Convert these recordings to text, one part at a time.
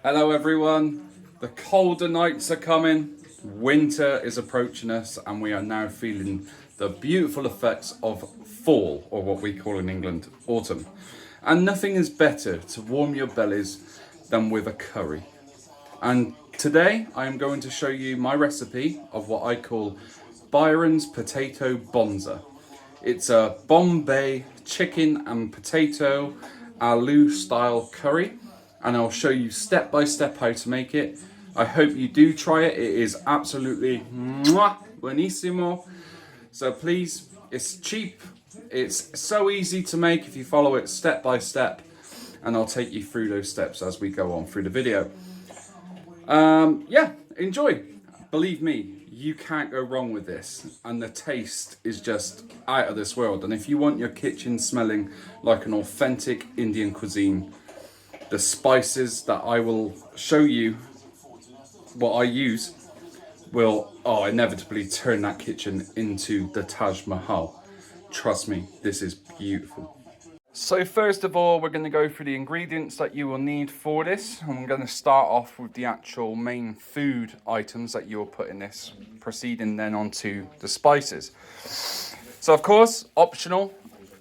Hello everyone, the colder nights are coming, winter is approaching us and we are now feeling the beautiful effects of fall, or what we call in England, autumn. And nothing is better to warm your bellies than with a curry. And today I am going to show you my recipe of what I call Byron's Potato Bonza. It's a Bombay chicken and potato aloo style curry, and I'll show you step by step how to make it. I hope you do try it. It is absolutely buonissimo. So please, it's cheap. It's so easy to make if you follow it step by step, and I'll take you through those steps as we go on through the video. Yeah, enjoy. Believe me, you can't go wrong with this, and the taste is just out of this world. And if you want your kitchen smelling like an authentic Indian cuisine, the spices that I will show you what I use will inevitably turn that kitchen into the Taj Mahal. Trust me, this is beautiful. So first of all, we're going to go through the ingredients that you will need for this. I'm going to start off with the actual main food items that you will put in this, proceeding then onto the spices. So of course, optional,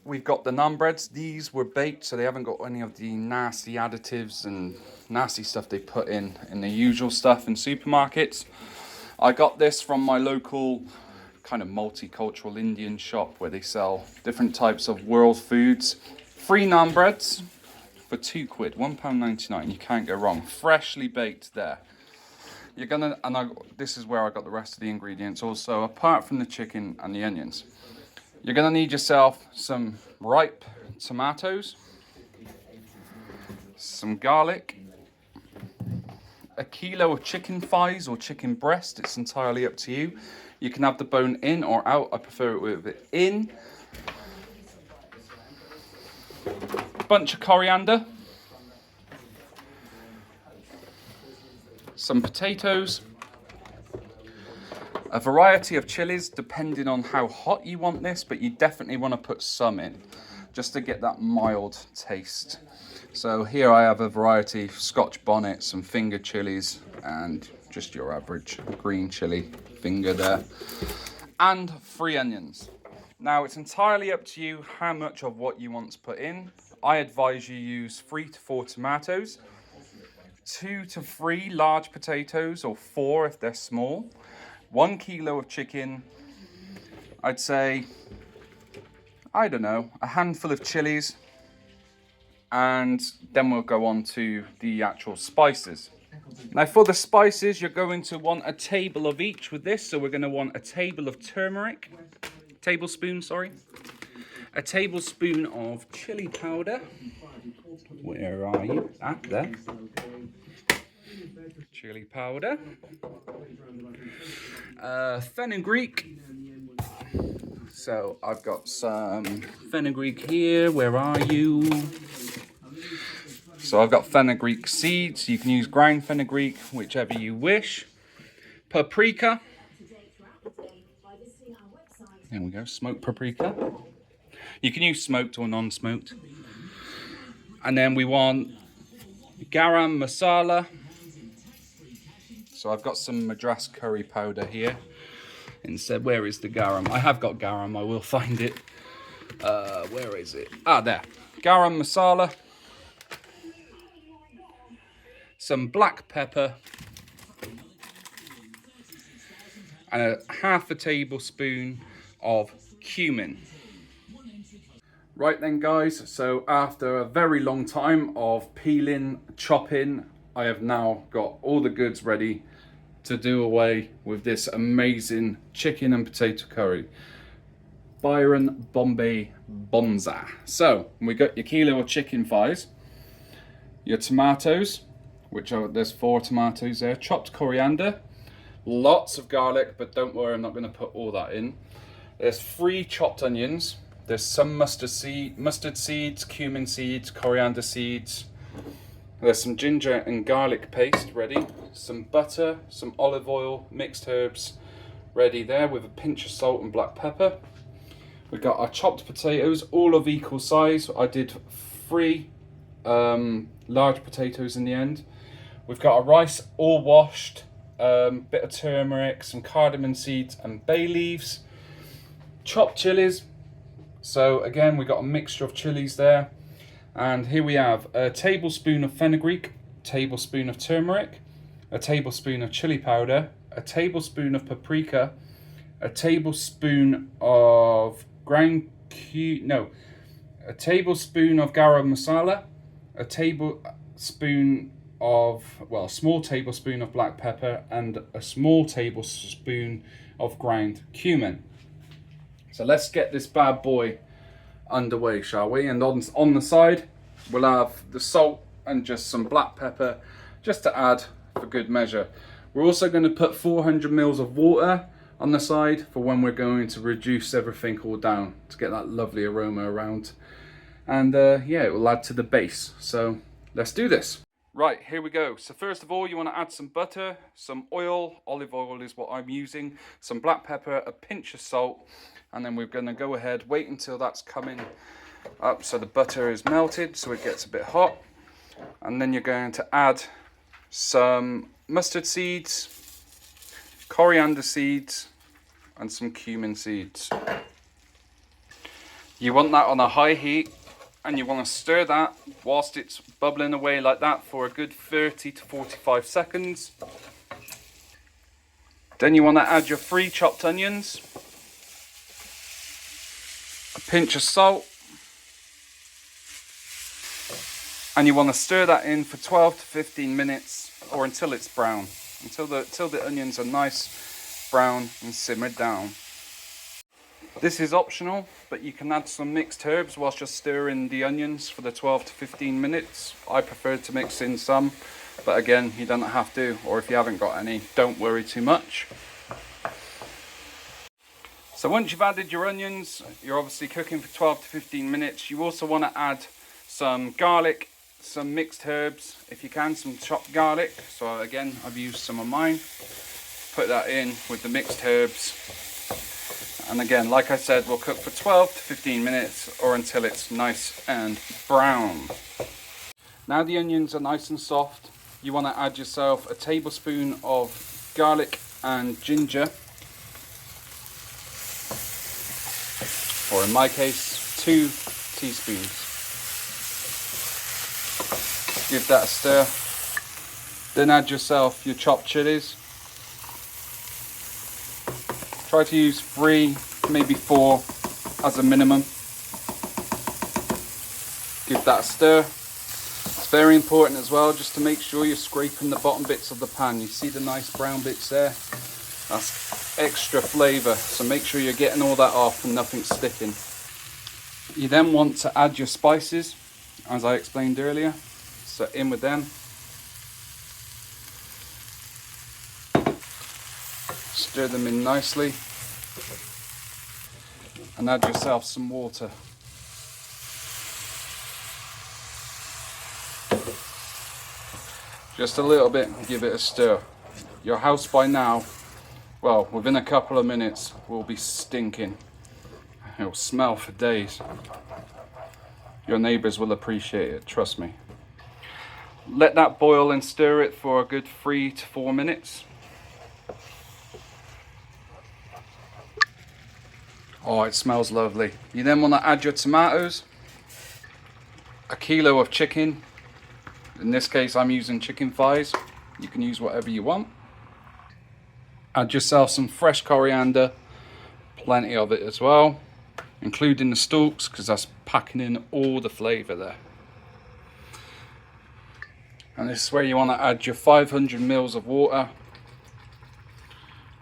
we've got the naan breads. These were baked, so they haven't got any of the nasty additives and nasty stuff they put in the usual stuff in supermarkets. I got this from my local kind of multicultural Indian shop where they sell different types of world foods. 3 naan breads for £2, £1.99. You can't go wrong. Freshly baked there. You're gonna, this is where I got the rest of the ingredients also, apart from the chicken and the onions. You're gonna need yourself some ripe tomatoes, some garlic, a kilo of chicken thighs or chicken breast. It's entirely up to you. You can have the bone in or out. I prefer it with it in. Bunch of coriander, some potatoes, a variety of chilies depending on how hot you want this, but you definitely want to put some in just to get that mild taste. So here I have a variety of Scotch bonnet, some finger chilies, and just your average green chili finger there, and 3 onions. Now it's entirely up to you how much of what you want to put in. I advise you use 3 to 4 tomatoes, 2 to 3 large potatoes, or 4 if they're small, 1 kilo of chicken, I'd say, I don't know, a handful of chilies, and then we'll go on to the actual spices. Now for the spices, you're going to want a table of each with this. So we're going to want a tablespoon a tablespoon of chili powder. Where are you? There. Chili powder. Fenugreek. So I've got some fenugreek here. Where are you? So I've got fenugreek seeds. You can use ground fenugreek, whichever you wish. Paprika. There we go, smoked paprika. You can use smoked or non-smoked. And then we want garam masala. So I've got some Madras curry powder here. Instead, where is the garam? I have got garam, I will find it. Where is it? There. Garam masala. Some black pepper. And a half a tablespoon of cumin. Right then guys, so after a very long time of peeling, chopping, I have now got all the goods ready to do away with this amazing chicken and potato curry. Byron Bombay Bonanza. So we got your kilo of chicken thighs, your tomatoes, which are, there's 4 tomatoes there, chopped coriander, lots of garlic, but don't worry, I'm not going to put all that in. There's 3 chopped onions. There's some mustard seeds, cumin seeds, coriander seeds. There's some ginger and garlic paste ready. Some butter, some olive oil, mixed herbs ready there with a pinch of salt and black pepper. We've got our chopped potatoes, all of equal size. I did 3 large potatoes in the end. We've got our rice all washed, bit of turmeric, some cardamom seeds and bay leaves, chopped chilies. So again, we got a mixture of chilies there. And here we have a tablespoon of fenugreek, tablespoon of turmeric, a tablespoon of chili powder, a tablespoon of paprika, a tablespoon of a tablespoon of garam masala, a tablespoon of, a small tablespoon of black pepper, and a small tablespoon of ground cumin. So let's get this bad boy underway, shall we? And on the side, we'll have the salt and just some black pepper, just to add for good measure. We're also going to put 400 mils of water on the side for when we're going to reduce everything all down to get that lovely aroma around. And yeah, it will add to the base. So let's do this. Right, here we go. So first of all, you want to add some butter, some oil, olive oil is what I'm using, some black pepper, a pinch of salt, and then we're going to go ahead, wait until that's coming up so the butter is melted, so it gets a bit hot. And then you're going to add some mustard seeds, coriander seeds, and some cumin seeds. You want that on a high heat, and you want to stir that whilst it's bubbling away like that for a good 30 to 45 seconds. Then you want to add your 3 chopped onions, a pinch of salt, and you want to stir that in for 12 to 15 minutes or until it's brown, until the onions are nice brown and simmered down. This is optional, but you can add some mixed herbs whilst you're stirring the onions for the 12 to 15 minutes. I prefer to mix in some, but again, you don't have to, or if you haven't got any, don't worry too much. So once you've added your onions, you're obviously cooking for 12 to 15 minutes. You also want to add some garlic, some mixed herbs, if you can, some chopped garlic. So again, I've used some of mine. Put that in with the mixed herbs. And again, like I said, we'll cook for 12 to 15 minutes or until it's nice and brown. Now the onions are nice and soft, you want to add yourself a tablespoon of garlic and ginger, or in my case, 2 teaspoons. Give that a stir. Then add yourself your chopped chilies. Try to use 3, maybe 4 as a minimum. Give that a stir. It's very important as well, just to make sure you're scraping the bottom bits of the pan. You see the nice brown bits there? That's extra flavour, so make sure you're getting all that off and nothing's sticking. You then want to add your spices, as I explained earlier. So in with them. Stir them in nicely and add yourself some water. Just a little bit, give it a stir. Your house by now, well, within a couple of minutes, will be stinking. It'll smell for days. Your neighbours will appreciate it, trust me. Let that boil and stir it for a good 3 to 4 minutes. Oh, it smells lovely. You then want to add your tomatoes, a kilo of chicken. In this case, I'm using chicken thighs. You can use whatever you want. Add yourself some fresh coriander, plenty of it as well, including the stalks, because that's packing in all the flavour there. And this is where you want to add your 500 mils of water,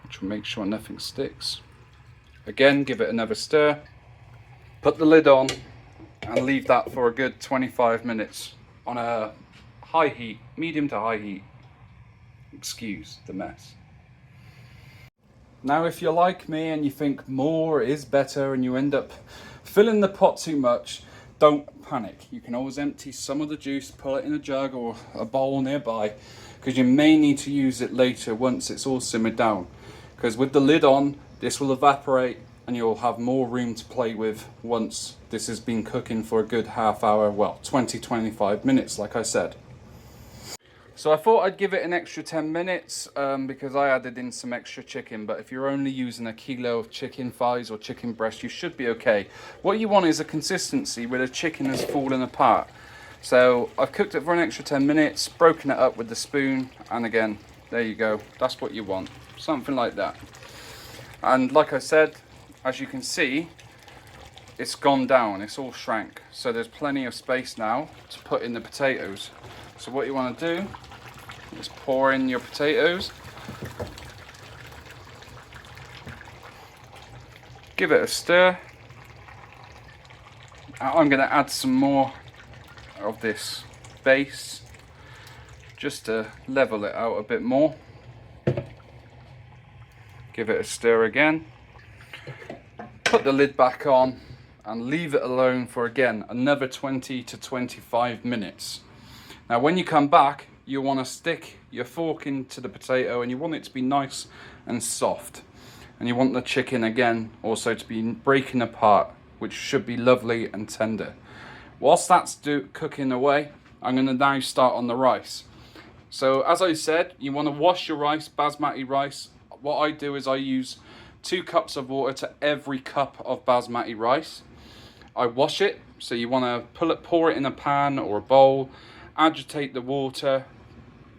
which will make sure nothing sticks. Again, give it another stir. Put the lid on and leave that for a good 25 minutes on a high heat, medium to high heat. Excuse the mess. Now, if you're like me and you think more is better and you end up filling the pot too much, don't panic. You can always empty some of the juice, put it in a jug or a bowl nearby, because you may need to use it later once it's all simmered down. Because with the lid on, this will evaporate and you'll have more room to play with once this has been cooking for a good half hour, well, 20-25 minutes, like I said. So I thought I'd give it an extra 10 minutes because I added in some extra chicken, but if you're only using a kilo of chicken thighs or chicken breast, you should be okay. What you want is a consistency where the chicken has fallen apart. So I've cooked it for an extra 10 minutes, broken it up with the spoon, and again, there you go. That's what you want, something like that. And like I said, as you can see, it's gone down, it's all shrank. So there's plenty of space now to put in the potatoes. So what you want to do is pour in your potatoes, give it a stir. I'm going to add some more of this base just to level it out a bit more. Give it a stir again, put the lid back on and leave it alone for again another 20 to 25 minutes. Now when you come back, you want to stick your fork into the potato and you want it to be nice and soft. And you want the chicken again also to be breaking apart, which should be lovely and tender. Whilst that's cooking away, I'm going to now start on the rice. So as I said, you want to wash your rice, basmati rice. What I do is I use 2 cups of water to every cup of basmati rice. I wash it, so you want to pour it in a pan or a bowl, agitate the water,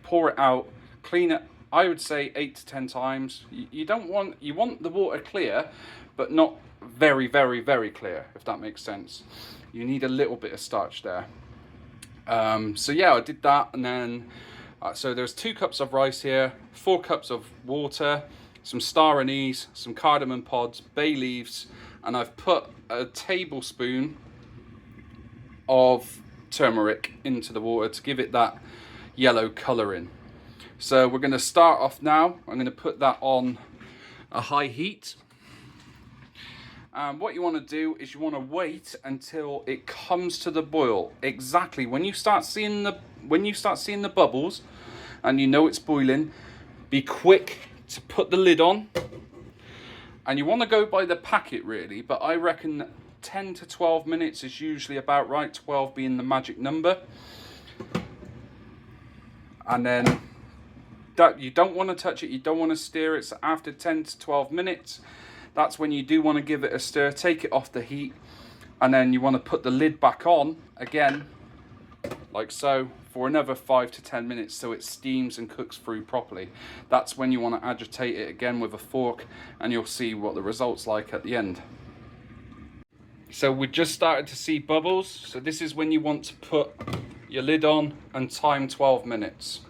pour it out, clean it, I would say 8 to 10 times. You want the water clear, but not very, very, very clear, if that makes sense. You need a little bit of starch there. So yeah, I did that, and then, so there's 2 cups of rice here, 4 cups of water, some star anise, some cardamom pods, bay leaves, and I've put a tablespoon of turmeric into the water to give it that yellow colouring. So we're going to start off now. I'm going to put that on a high heat. What you want to do is you want to wait until it comes to the boil. Exactly when you start seeing the bubbles and you know it's boiling, be quick to put the lid on. And you want to go by the packet really, but I reckon 10 to 12 minutes is usually about right, 12 being the magic number. And then you don't want to touch it, you don't want to stir it. So after 10 to 12 minutes, that's when you do want to give it a stir, take it off the heat, and then you want to put the lid back on again, like so, for another 5 to 10 minutes so it steams and cooks through properly. That's when you want to agitate it again with a fork, and you'll see what the result's like at the end. So we just started to see bubbles, so this is when you want to put your lid on and time 12 minutes.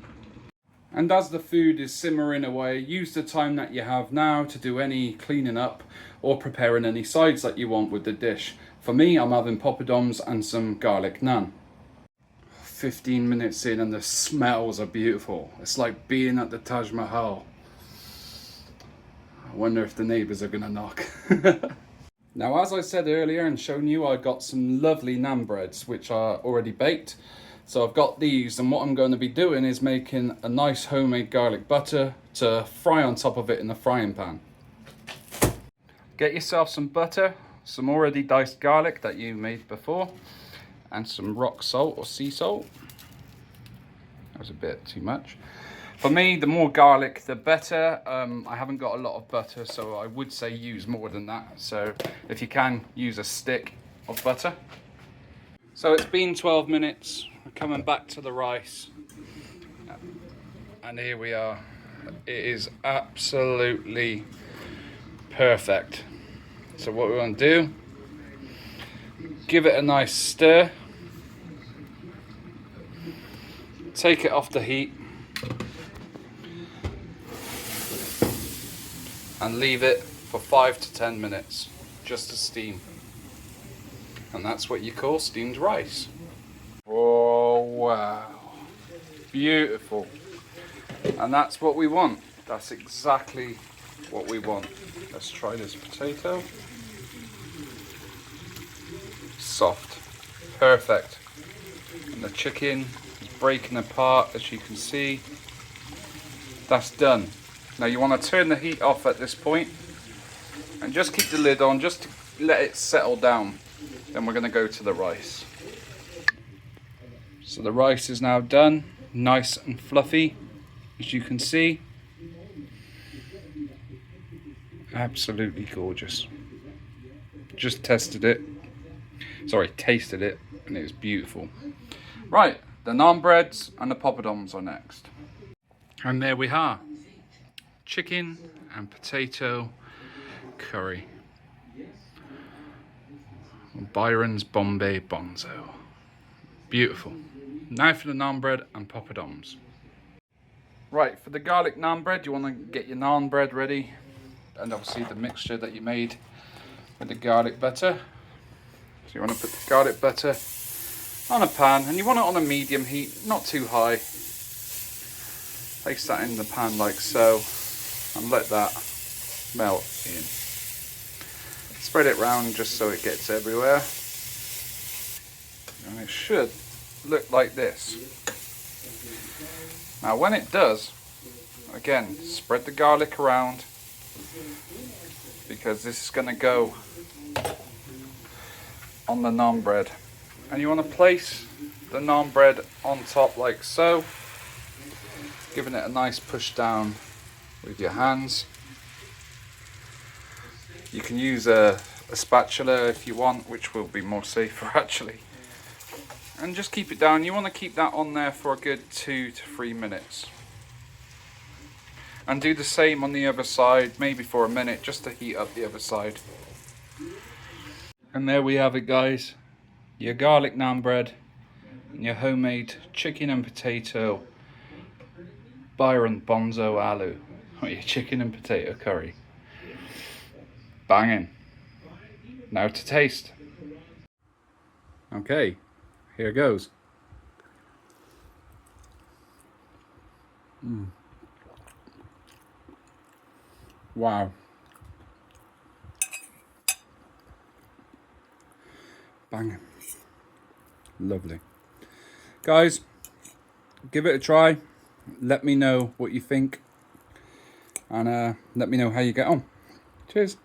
And as the food is simmering away, use the time that you have now to do any cleaning up or preparing any sides that you want with the dish. For me, I'm having poppadoms and some garlic naan. 15 minutes in and the smells are beautiful. It's like being at the Taj Mahal. I wonder if the neighbours are gonna knock. Now, as I said earlier and shown you, I got some lovely naan breads which are already baked. So I've got these, and what I'm going to be doing is making a nice homemade garlic butter to fry on top of it in the frying pan. Get yourself some butter, some already diced garlic that you made before, and some rock salt or sea salt. That was a bit too much. For me, the more garlic, the better. I haven't got a lot of butter, so I would say use more than that. So if you can, use a stick of butter. So it's been 12 minutes. We're coming back to the rice. And here we are. It is absolutely perfect. So what we want to do, give it a nice stir. Take it off the heat. And leave it for 5 to 10 minutes just to steam. And that's what you call steamed rice. Oh wow, beautiful. And that's what we want. That's exactly what we want. Let's try this potato. Soft, perfect. And the chicken is breaking apart, as you can see. That's done. Now you want to turn the heat off at this point and just keep the lid on, just to let it settle down. Then we're going to go to the rice. So the rice is now done, Nice and fluffy, as you can see. Absolutely gorgeous. Just tasted it, and it was beautiful. Right, the naan breads and the poppadoms are next. And there we are. Chicken and potato curry. Byron's Bombay Bonzo. Beautiful. Now for the naan bread and poppadoms. Right, for the garlic naan bread, you want to get your naan bread ready. And obviously the mixture that you made with the garlic butter. So you want to put the garlic butter on a pan, and you want it on a medium heat, not too high. Place that in the pan like so, and let that melt in. Spread it round just so it gets everywhere. And it should look like this. Now when it does, again, spread the garlic around, because this is going to go on the naan bread. And you want to place the naan bread on top like so, giving it a nice push down with your hands. You can use a spatula if you want, which will be more safer actually. And just keep it down. You want to keep that on there for a good 2 to 3 minutes. And do the same on the other side, maybe for a minute, just to heat up the other side. And there we have it, guys. Your garlic naan bread and your homemade chicken and potato Byron Bonzo Aloo, or your chicken and potato curry. Banging. Now to taste. Okay, here goes. Wow. Banging. Lovely. Guys, give it a try. Let me know what you think. And let me know how you get on. Cheers.